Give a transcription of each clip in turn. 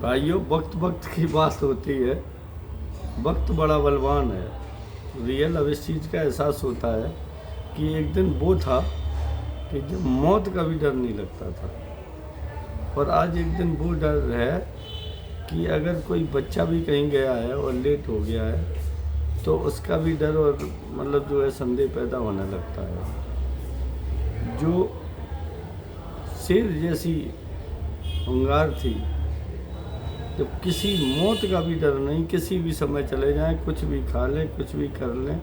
भाइयों, वक्त वक्त की बात होती है। वक्त बड़ा बलवान है। रियल अब इस चीज़ का एहसास होता है कि एक दिन वो था कि जब मौत का भी डर नहीं लगता था, और आज एक दिन वो डर है कि अगर कोई बच्चा भी कहीं गया है और लेट हो गया है तो उसका भी डर और मतलब जो है संदेह पैदा होने लगता है। जो शेर जैसी अंगार थी, जब किसी मौत का भी डर नहीं, किसी भी समय चले जाएं, कुछ भी खा लें, कुछ भी कर लें,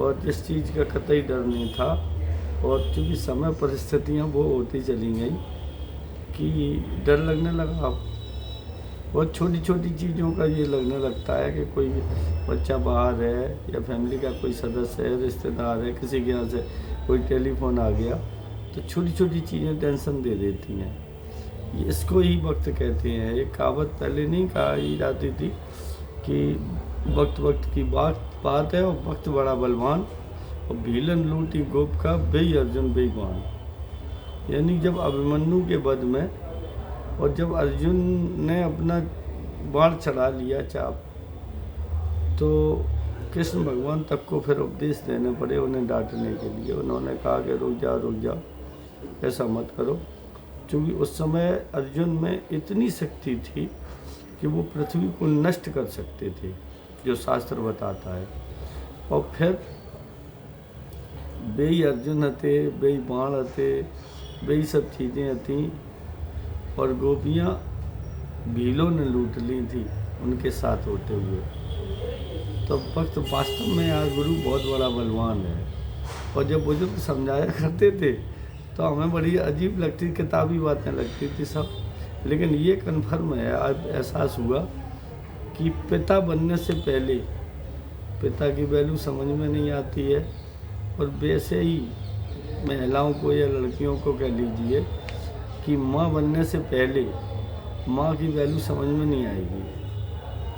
और जिस चीज़ का कतई डर नहीं था। और चूँकि समय परिस्थितियाँ वो होती चली गई कि डर लगने लगा। अब बहुत छोटी छोटी चीज़ों का ये लगने लगता है कि कोई बच्चा बाहर है या फैमिली का कोई सदस्य है, रिश्तेदार है, किसी के यहाँ से कोई टेलीफोन आ गया तो छोटी छोटी चीज़ें टेंशन दे देती हैं। इसको ही वक्त कहते हैं। एक कहावत पहले नहीं कही जाती थी कि वक्त वक्त की बात है, और वक्त बड़ा बलवान, और भीलन लूटी गोप का बेई अर्जुन बेई बाण। यानी जब अभिमन्यु के वध में और जब अर्जुन ने अपना बाण चढ़ा लिया चाप, तो कृष्ण भगवान तक को फिर उपदेश देने पड़े उन्हें डांटने के लिए। उन्होंने कहा कि रुक जाओ, ऐसा मत करो। क्योंकि उस समय अर्जुन में इतनी शक्ति थी कि वो पृथ्वी को नष्ट कर सकते थे, जो शास्त्र बताता है। और फिर बेई अर्जुन हते, बेई बाण हते, बेई सब चीज़ें हती, और गोपियाँ भीलों ने लूट ली थी उनके साथ होते हुए। तो वक्त वास्तव में यार गुरु बहुत बड़ा बलवान है। और जब बुजुर्ग समझाया करते थे तो हमें बड़ी अजीब लगती, किताबी बातें लगती थी सब। लेकिन ये कन्फर्म है, आज एहसास हुआ कि पिता बनने से पहले पिता की वैल्यू समझ में नहीं आती है। और वैसे ही महिलाओं को या लड़कियों को कह लीजिए कि माँ बनने से पहले माँ की वैल्यू समझ में नहीं आएगी,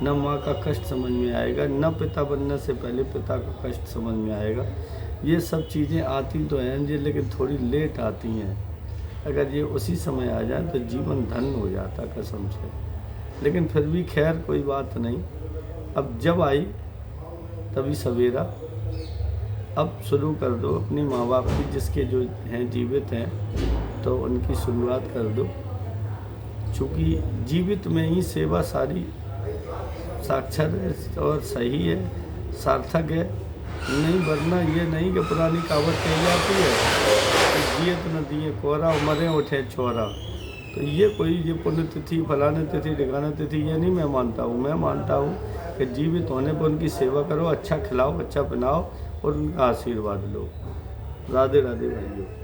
न माँ का कष्ट समझ में आएगा, न पिता बनने से पहले पिता का कष्ट समझ में आएगा। ये सब चीज़ें आती तो हैं जी, लेकिन थोड़ी लेट आती हैं। अगर ये उसी समय आ जाए तो जीवन धन्य हो जाता कसम से। लेकिन फिर भी खैर कोई बात नहीं, अब जब आई तभी सवेरा। अब शुरू कर दो अपनी माँ बाप की, जिसके जो हैं जीवित हैं तो उनकी शुरुआत कर दो। चूँकि जीवित में ही सेवा सारी साक्षर है और सही है, सार्थक है। नहीं वरना ये नहीं कि पुरानी कहावत कही जाती है कि जियत न दिए कोरा, मरे उठे छोरा। तो ये कोई ये पुण्यतिथि, फलाने तिथि, ठिकाना तिथि, ये नहीं मैं मानता हूँ। मैं मानता हूँ कि जीवित होने पर उनकी सेवा करो, अच्छा खिलाओ, अच्छा पहनाओ और उनका आशीर्वाद लो। राधे राधे भाइयों।